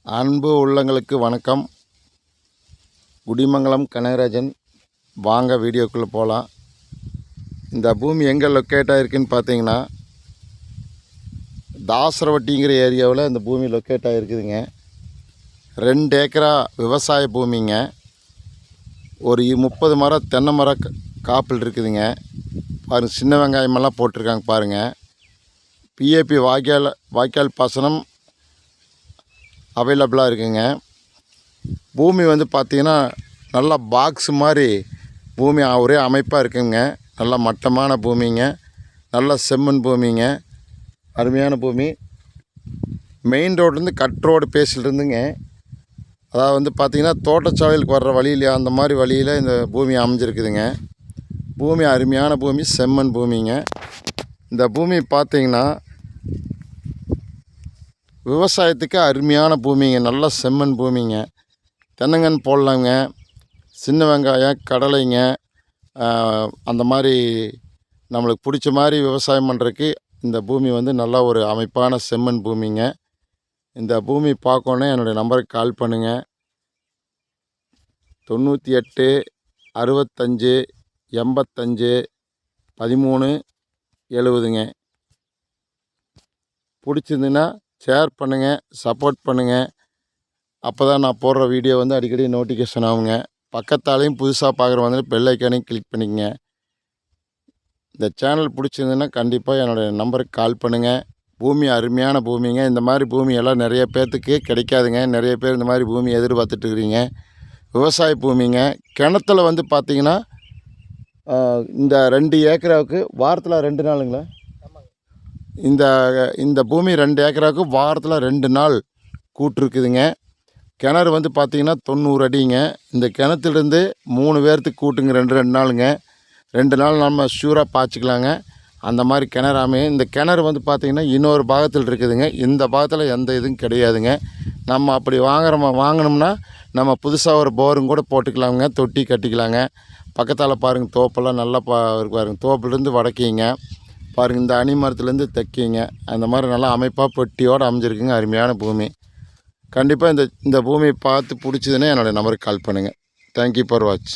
அன்பு உள்ளங்களுக்கு வணக்கம். குடிமங்கலம் கனகராஜன். வாங்க வீடியோக்குள்ளே போகலாம். இந்த பூமி எங்கே லொக்கேட் ஆகிருக்குன்னு பார்த்தீங்கன்னா, தாசரவட்டிங்கிற ஏரியாவில் இந்த பூமி லொக்கேட் ஆகிருக்குதுங்க. 2 ஏக்கரா விவசாய பூமிங்க. ஒரு 30 மரம் தென்னை மரம் காப்பில் இருக்குதுங்க. பாருங்கள், சின்ன வெங்காயமெல்லாம் போட்டிருக்காங்க பாருங்கள். பிஏபி வாய்க்கால் பாசனம் அவைலபிளாக இருக்குங்க. பூமி வந்து பார்த்திங்கன்னா நல்லா பாக்ஸ் மாதிரி பூமி ஒரே அமைப்பாக இருக்குங்க. நல்லா மட்டமான பூமிங்க, நல்ல செம்மண் பூமிங்க, அருமையான பூமி. மெயின் ரோட்லேருந்து கட் ரோடு பேசிலிருந்துங்க, அதாவது வந்து பார்த்திங்கன்னா தோட்டச்சாலைகளுக்கு வர்ற வழியில் அந்த மாதிரி வழியில் இந்த பூமி அமைஞ்சிருக்குதுங்க. பூமி அருமையான பூமி, செம்மண் பூமிங்க. இந்த பூமி பார்த்திங்கன்னா விவசாயத்துக்கு அருமையான பூமிங்க, நல்ல செம்மண் பூமிங்க. தென்னங்கன்று போடலாங்க, சின்ன வெங்காயம், கடலைங்க, அந்த மாதிரி நம்மளுக்கு பிடிச்ச மாதிரி விவசாயம் பண்ணுறதுக்கு இந்த பூமி வந்து நல்ல ஒரு அமைப்பான செம்மண் பூமிங்க. இந்த பூமி பார்க்கணுன்னா என்னுடைய நம்பருக்கு கால் பண்ணுங்கள். 98 65 85 13 70ங்க. பிடிச்சிருந்துன்னா ஷேர் பண்ணுங்கள், சப்போர்ட் பண்ணுங்கள். அப்போ தான் நான் போடுற வீடியோ வந்து அடிக்கடி நோட்டிஃபிகேஷன் ஆகுங்க. பக்கத்தாலையும் புதுசாக பார்க்குறவங்க வந்து பெல் ஐக்கானையும் கிளிக் பண்ணிக்கங்க. இந்த சேனல் பிடிச்சிருந்துன்னா கண்டிப்பாக என்னுடைய நம்பருக்கு கால் பண்ணுங்கள். பூமி அருமையான பூமிங்க. இந்த மாதிரி பூமியெல்லாம் நிறைய பேர்த்துக்கு கிடைக்காதுங்க. நிறைய பேர் இந்த மாதிரி பூமி எதிர்பார்த்துட்டு இருக்கிறீங்க. விவசாய பூமிங்க. கிணத்துல வந்து பார்த்திங்கன்னா இந்த 2 ஏக்கராவுக்கு வாரத்தில் 2 நாளுங்களா, இந்த பூமி 2 ஏக்கராவுக்கு வாரத்தில் 2 நாள் கூட்டிருக்குதுங்க. கிணறு வந்து பார்த்திங்கன்னா 90 அடிங்க. இந்த கிணத்துலேருந்து 3 பேர்த்துக்கு கூட்டுங்க 2 நாளுங்க. 2 நாள் நம்ம ஷூராக பாய்ச்சிக்கலாங்க. அந்த மாதிரி கிணறு அமையும். இந்த கிணறு வந்து பார்த்திங்கன்னா இன்னொரு பாகத்தில் இருக்குதுங்க. இந்த பாகத்தில் எந்த இதுவும் கிடையாதுங்க. நம்ம அப்படி வாங்கினோம்னா நம்ம புதுசாக ஒரு போரும் கூட போட்டுக்கலாங்க, தொட்டி கட்டிக்கலாங்க. பக்கத்தால் பாருங்கள், தோப்பெல்லாம் நல்லா பாருங்கள். தோப்புலேருந்து வடக்கிங்க பாருங்கள், இந்த அணி மரத்துலேருந்து தைக்கிங்க. அந்த மாதிரி நல்லா அமைப்பாக பெட்டியோடு அமைஞ்சிருக்குங்க. அருமையான பூமி. கண்டிப்பாக இந்த பூமியை பார்த்து பிடிச்சதுன்னா என்னோடய நம்பருக்கு கால் பண்ணுங்கள். Thank you for watch.